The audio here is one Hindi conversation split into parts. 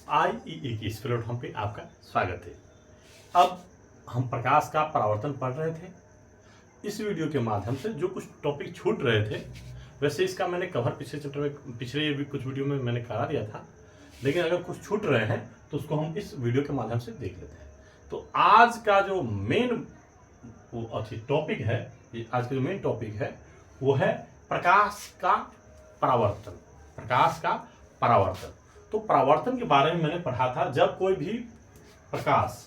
IEE की इस प्लेटफॉर्म पे आपका स्वागत है। अब हम प्रकाश का परावर्तन पढ़ रहे थे। इस वीडियो के माध्यम से जो कुछ टॉपिक छूट रहे थे, वैसे इसका मैंने कवर पिछले चैप्टर में, पिछले भी कुछ वीडियो में मैंने करा दिया था, लेकिन अगर कुछ छूट रहे हैं तो उसको हम इस वीडियो के माध्यम से देख लेते हैं। तो आज का जो मेन टॉपिक है, आज का जो मेन टॉपिक है वो है प्रकाश का परावर्तन। प्रकाश का परावर्तन। तो परावर्तन के बारे में मैंने पढ़ा था, जब कोई भी प्रकाश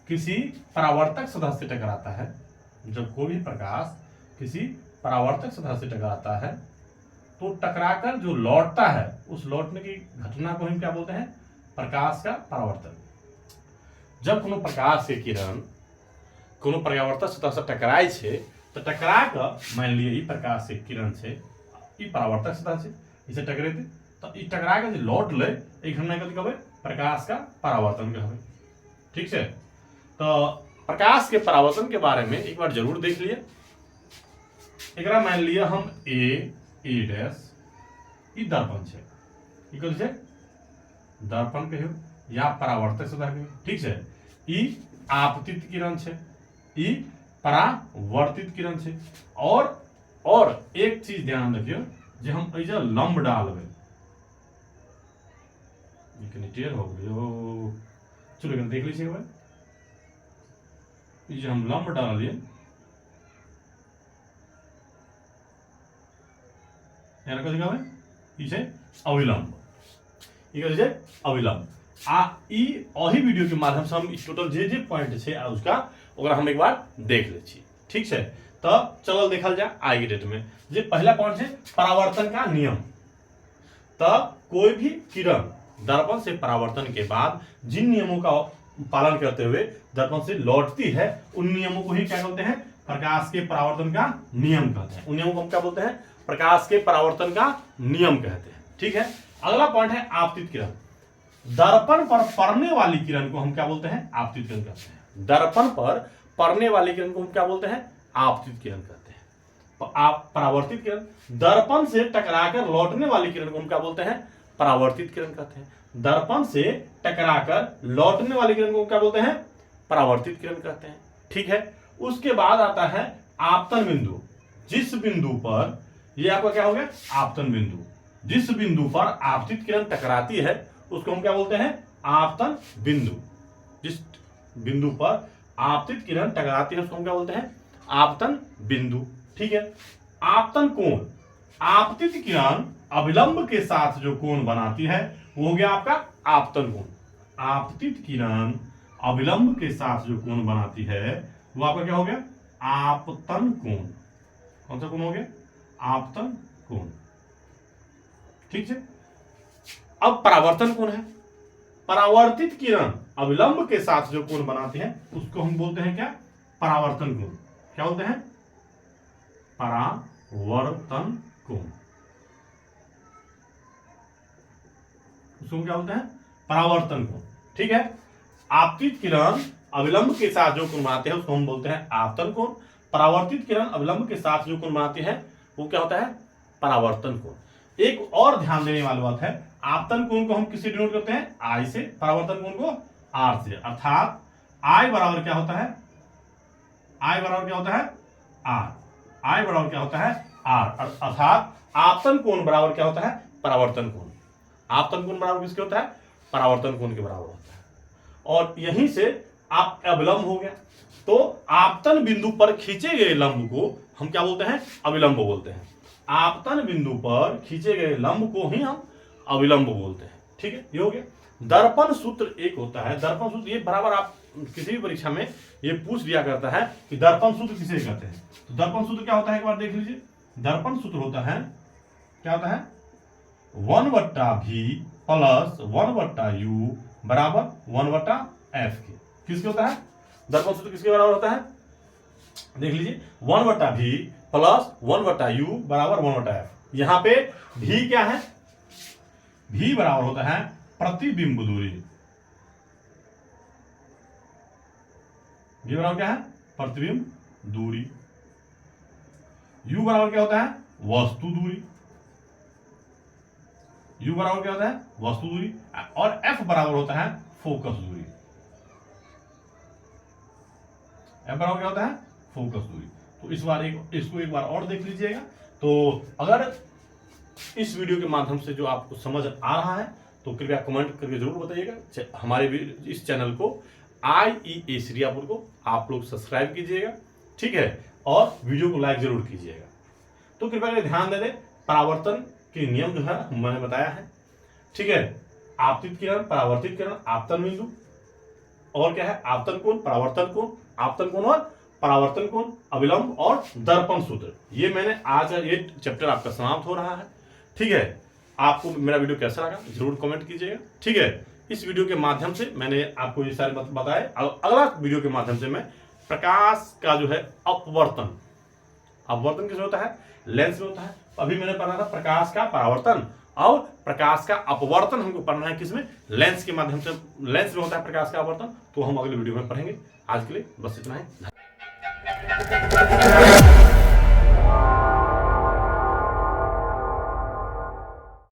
किसी परावर्तक सतह से टकराता है, जब कोई भी प्रकाश किसी परावर्तक सतह से टकराता है तो टकराकर जो लौटता है, उस लौटने की घटना को हम क्या बोलते हैं? प्रकाश का परावर्तन। जब कोनो प्रकाश के किरण कोनो परावर्तक सतह से टकराय छे तो टकरा कर, मान लिया ई प्रकाश के किरण से ई परावर्तक सतह से इसे टकरेते तो ई टकरा के लौट ले, एक घटना कथी कहबै? प्रकाश का परावर्तन कहबै। ठीक है, तो प्रकाश के परावर्तन के बारे में एक बार जरूर देख लिए। एक मान लिया हम ए डैश ई दर्पण छे, ई कथी छे? दर्पण कहियो या परावर्तक सतह कहियो। ठीक है, ई आपतित किरण छे, ई परावर्तित किरण छे। और एक चीज ध्यान रखियो, जे हम ऐजा लंब डालबे, कनी टेढ़ हो गयो, चलो एक देख लीजिए। ये जो हम लंब डालिए, यार कथी कहबै? ई छै अविलंब। ई कथी छै? अविलंब। ई अही वीडियो के माध्यम से हम टोटल जे पॉइंट छै उसका ओकरा हम एक बार देख ले छी। ठीक है, तो चलो देखल जाए आज के डेट में। जे पहला पॉइंट है परावर्तन का नियम। तो कोई भी किरण दर्पण से परावर्तन के बाद जिन नियमों का पालन करते हुए दर्पण से लौटती है, उन नियमों को ही क्या कहते हैं? प्रकाश के परावर्तन का नियम कहते हैं। उन नियमों को हम क्या बोलते हैं? प्रकाश के परावर्तन का नियम कहते हैं। ठीक है, अगला पॉइंट है आपतित किरण। दर्पण पर पड़ने वाली किरण को हम क्या बोलते हैं? आपतित किरण कहते हैं। दर्पण पर पड़ने वाली किरण को हम क्या बोलते हैं? आपतित किरण कहते हैं। आप परावर्तित किरण, दर्पण से टकराकर लौटने वाली किरण को हम क्या बोलते हैं? परावर्तित किरण कहते हैं। दर्पण से टकराकर लौटने वाली किरण को क्या बोलते हैं? परावर्तित किरण कहते हैं। ठीक है, उसके बाद आता है आपतन बिंदु। जिस बिंदु पर, ये आपका क्या हो गया? आपतन बिंदु। जिस बिंदु पर आपतित किरण टकराती है उसको हम क्या बोलते हैं? आपतन बिंदु। जिस बिंदु पर आपतित किरण टकराती है उसको हम क्या बोलते हैं? आपतन बिंदु। ठीक है, आपतन कोण। आपतित किरण अविलंब के साथ जो कोण बनाती है वो हो गया आपका आपतन कोण। आपतित किरण अविलंब के साथ जो कोण बनाती है वो आपका क्या हो गया? आपतन कोण। कौन सा कोण हो गया? आपतन कोण। ठीक है, अब परावर्तन कोण है। परावर्तित किरण अविलंब के साथ जो कोण बनाती है उसको हम बोलते हैं क्या? परावर्तन कोण। क्या बोलते हैं? परावर्तन कोण। उसको क्या बोलते हैं? परावर्तन कोण। ठीक है, आपतित किरण अविलंब के साथ जो कोण बनाते हैं उसको हम बोलते हैं आपतन कोण। परावर्तित किरण अविलंब के साथ जो कोण बनाती है वो क्या होता है? परावर्तन कोण। एक और ध्यान देने वाली बात है, आपतन कोण को हम किससे डिनोट करते हैं? आई से। परावर्तन कोण को आर से। अर्थात आई बराबर क्या होता है? आई बराबर क्या होता है? आर। आई बराबर क्या होता है? आर। अर्थात आपतन कोण बराबर क्या होता है? परावर्तन कोण। आपतन कोण बराबर किसके होता है? परावर्तन कोण के बराबर होता है। और यहीं से आप अविलंब हो गया। तो आपतन बिंदु पर खींचे गए लंब को हम क्या बोलते हैं? अविलंब बोलते हैं। आपतन बिंदु पर खींचे गए लंब को ही हम अविलंब बोलते हैं। ठीक है, ये हो गया। दर्पण सूत्र एक होता है। दर्पण सूत्र ये बराबर आप किसी भी परीक्षा में ये पूछ दिया करता है कि दर्पण सूत्र किसे कहते हैं। तो दर्पण सूत्र क्या होता है? एक बार देख लीजिए। दर्पण सूत्र होता है, क्या होता है? 1/v प्लस 1/u बराबर 1/f के। किसके होता है? दर्पण सूत्र किसके बराबर होता है? देख लीजिए, 1/v प्लस 1/u बराबर 1/f। यहां पे v क्या है? v बराबर होता है प्रतिबिंब दूरी। v बराबर क्या है? प्रतिबिंब दूरी। u बराबर क्या होता है? वस्तु दूरी। u बराबर क्या होता है? वस्तु दूरी। और एफ बराबर होता है फोकस दूरी। एफ बराबर क्या होता है? फोकस दूरी। तो इसको एक बार और देख लीजिएगा। तो अगर इस वीडियो के माध्यम से जो आपको समझ आ रहा है तो कृपया कमेंट करके जरूर बताइएगा। हमारे इस चैनल को IEA श्रीरामपुर को आप लोग सब्सक्राइब कीजिएगा, ठीक है, और वीडियो को लाइक जरूर कीजिएगा। तो कृपया करके ध्यान दे दें, परावर्तन के नियम जो है मैंने बताया है, ठीक है। आपतित किरण, परावर्तित किरण, आपतन बिंदु, और क्या है? आपतन कोण, परावर्तन कोण, आपतन कोण और परावर्तन कोण, अविलंब और दर्पण सूत्र। ये मैंने आज ये चैप्टर आपका समाप्त हो रहा है, ठीक है। आपको मेरा वीडियो कैसा लगा जरूर कमेंट कीजिएगा, ठीक है। इस वीडियो के माध्यम से मैंने आपको ये सारे बताए। अगला वीडियो के माध्यम से मैं प्रकाश का जो है अपवर्तन किस होता है? लेंस में होता है। अभी मैंने पढ़ा था प्रकाश का परावर्तन और प्रकाश का अपवर्तन हमको पढ़ना है किसमें? लेंस के माध्यम से। लेंस में होता है प्रकाश का अपवर्तन। तो हम अगले वीडियो में पढ़ेंगे। आज के लिए बस इतना ही।